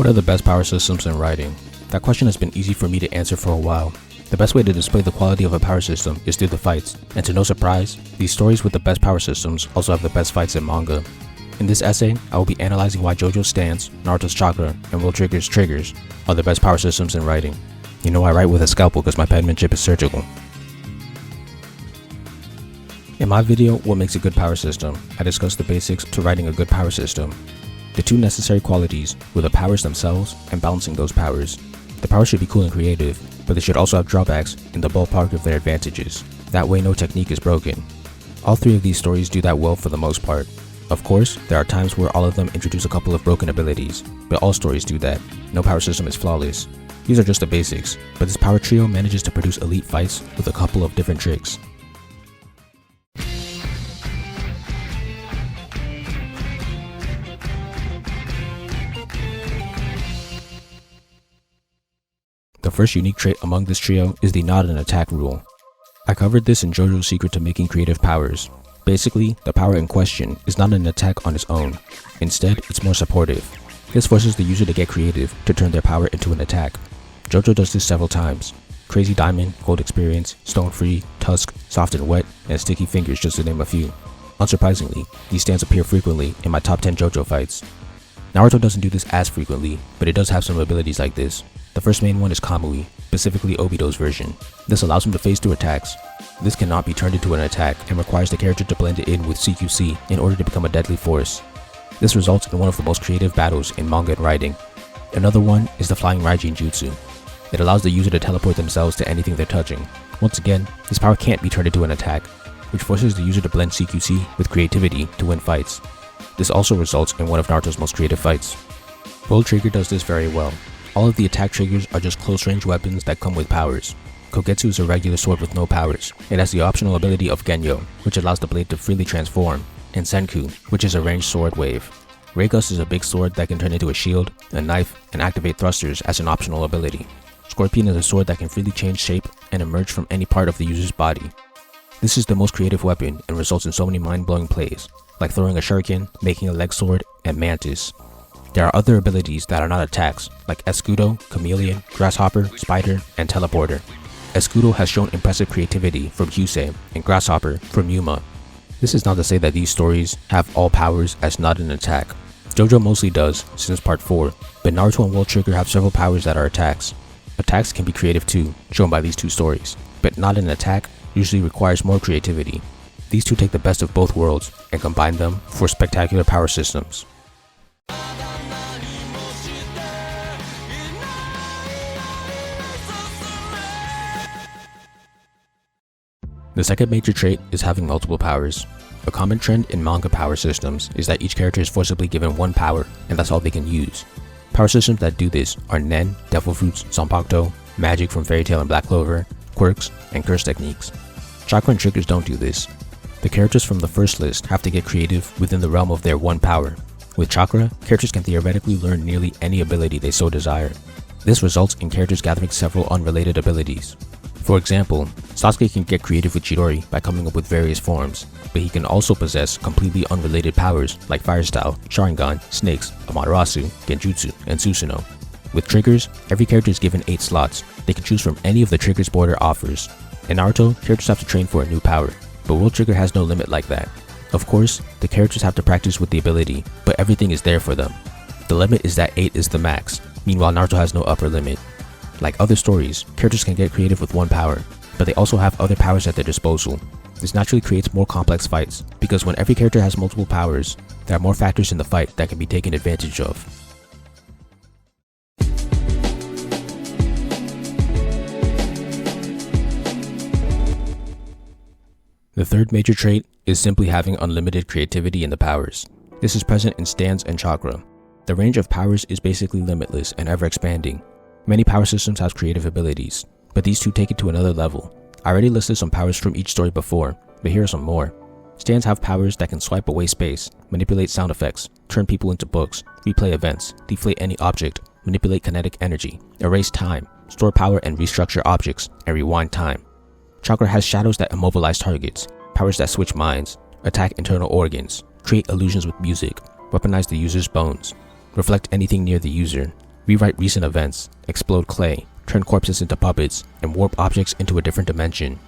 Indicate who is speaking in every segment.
Speaker 1: What are the best power systems in writing? That question has been easy for me to answer for a while. The best way to display the quality of a power system is through the fights, and to no surprise, these stories with the best power systems also have the best fights in manga. In this essay, I will be analyzing why JoJo's stance, Naruto's chakra, and Will Trigger's triggers are the best power systems in writing. You know I write with a scalpel because my penmanship is surgical. In my video, What Makes a Good Power System, I discuss the basics to writing a good power system. The two necessary qualities were the powers themselves and balancing those powers. The powers should be cool and creative, but they should also have drawbacks in the ballpark of their advantages. That way no technique is broken. All three of these stories do that well for the most part. Of course, there are times where all of them introduce a couple of broken abilities, but all stories do that. No power system is flawless. These are just the basics, but this power trio manages to produce elite fights with a couple of different tricks. The first unique trait among this trio is the not an attack rule. I covered this in JoJo's Secret to Making Creative Powers. Basically, the power in question is not an attack on its own. Instead, it's more supportive. This forces the user to get creative to turn their power into an attack. JoJo does this several times. Crazy Diamond, Gold Experience, Stone Free, Tusk, Soft and Wet, and Sticky Fingers just to name a few. Unsurprisingly, these stands appear frequently in my top 10 JoJo fights. Naruto doesn't do this as frequently, but it does have some abilities like this. The first main one is Kamui, specifically Obito's version. This allows him to phase through attacks. This cannot be turned into an attack and requires the character to blend it in with CQC in order to become a deadly force. This results in one of the most creative battles in manga and writing. Another one is the Flying Raijin Jutsu. It allows the user to teleport themselves to anything they're touching. Once again, this power can't be turned into an attack, which forces the user to blend CQC with creativity to win fights. This also results in one of Naruto's most creative fights. Will Trigger does this very well. All of the attack triggers are just close-range weapons that come with powers. Kogetsu is a regular sword with no powers. It has the optional ability of Genyo, which allows the blade to freely transform, and Senku, which is a ranged sword wave. Raygus is a big sword that can turn into a shield, a knife, and activate thrusters as an optional ability. Scorpion is a sword that can freely change shape and emerge from any part of the user's body. This is the most creative weapon and results in so many mind-blowing plays, like throwing a shuriken, making a leg sword, and Mantis. There are other abilities that are not attacks, like Escudo, Chameleon, Grasshopper, Spider, and Teleporter. Escudo has shown impressive creativity from Hyuse, and Grasshopper from Yuma. This is not to say that these stories have all powers as not an attack. JoJo mostly does, since part 4, but Naruto and Will Trigger have several powers that are attacks. Attacks can be creative too, shown by these two stories, but not an attack usually requires more creativity. These two take the best of both worlds and combine them for spectacular power systems. The second major trait is having multiple powers. A common trend in manga power systems is that each character is forcibly given one power, and that's all they can use. Power systems that do this are Nen, Devil Fruits, Zanpakuto, Magic from Fairy Tail and Black Clover, Quirks, and Curse techniques. Chakra and triggers don't do this. The characters from the first list have to get creative within the realm of their one power. With chakra, characters can theoretically learn nearly any ability they so desire. This results in characters gathering several unrelated abilities. For example, Sasuke can get creative with Chidori by coming up with various forms, but he can also possess completely unrelated powers like Fire Style, Sharingan, Snakes, Amaterasu, Genjutsu, and Susanoo. With triggers, every character is given 8 slots. They can choose from any of the triggers border offers. In Naruto, characters have to train for a new power, but Will Trigger has no limit like that. Of course, the characters have to practice with the ability, but everything is there for them. The limit is that 8 is the max, meanwhile Naruto has no upper limit. Like other stories, characters can get creative with one power, but they also have other powers at their disposal. This naturally creates more complex fights, because when every character has multiple powers, there are more factors in the fight that can be taken advantage of. The third major trait is simply having unlimited creativity in the powers. This is present in stance and chakra. The range of powers is basically limitless and ever expanding. Many power systems have creative abilities, but these two take it to another level. I already listed some powers from each story before, but here are some more. Stands have powers that can swipe away space, manipulate sound effects, turn people into books, replay events, deflate any object, manipulate kinetic energy, erase time, store power and restructure objects, and rewind time. Chakra has shadows that immobilize targets, powers that switch minds, attack internal organs, create illusions with music, weaponize the user's bones, reflect anything near the user, rewrite recent events, explode clay, turn corpses into puppets, and warp objects into a different dimension.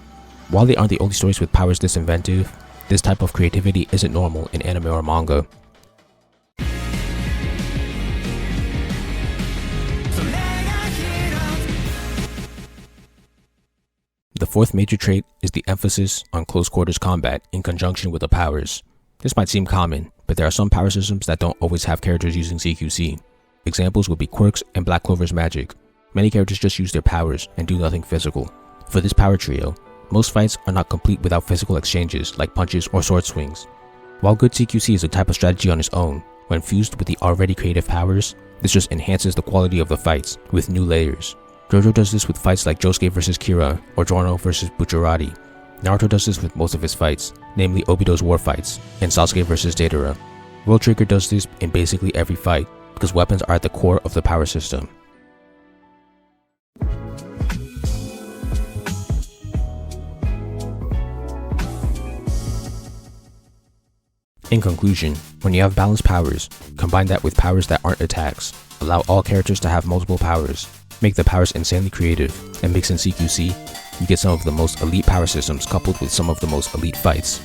Speaker 1: While they aren't the only stories with powers this inventive, this type of creativity isn't normal in anime or manga. The fourth major trait is the emphasis on close quarters combat in conjunction with the powers. This might seem common, but there are some power systems that don't always have characters using CQC. Examples would be Quirks and Black Clover's magic. Many characters just use their powers and do nothing physical. For this power trio, most fights are not complete without physical exchanges like punches or sword swings. While good CQC is a type of strategy on its own, when fused with the already creative powers, this just enhances the quality of the fights with new layers. Jojo does this with fights like Josuke vs Kira or Giorno vs Bucciarati. Naruto does this with most of his fights, namely Obito's war fights and Sasuke vs Deidara. World Trigger does this in basically every fight because weapons are at the core of the power system. In conclusion, when you have balanced powers, combine that with powers that aren't attacks, allow all characters to have multiple powers, make the powers insanely creative, and mix in CQC, you get some of the most elite power systems coupled with some of the most elite fights.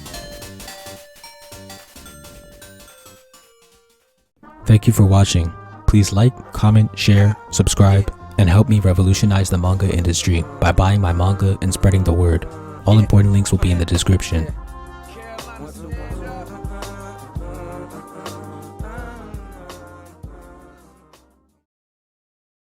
Speaker 1: Thank you for watching. Please like, comment, share, subscribe, and help me revolutionize the manga industry by buying my manga and spreading the word. All important links will be in the description.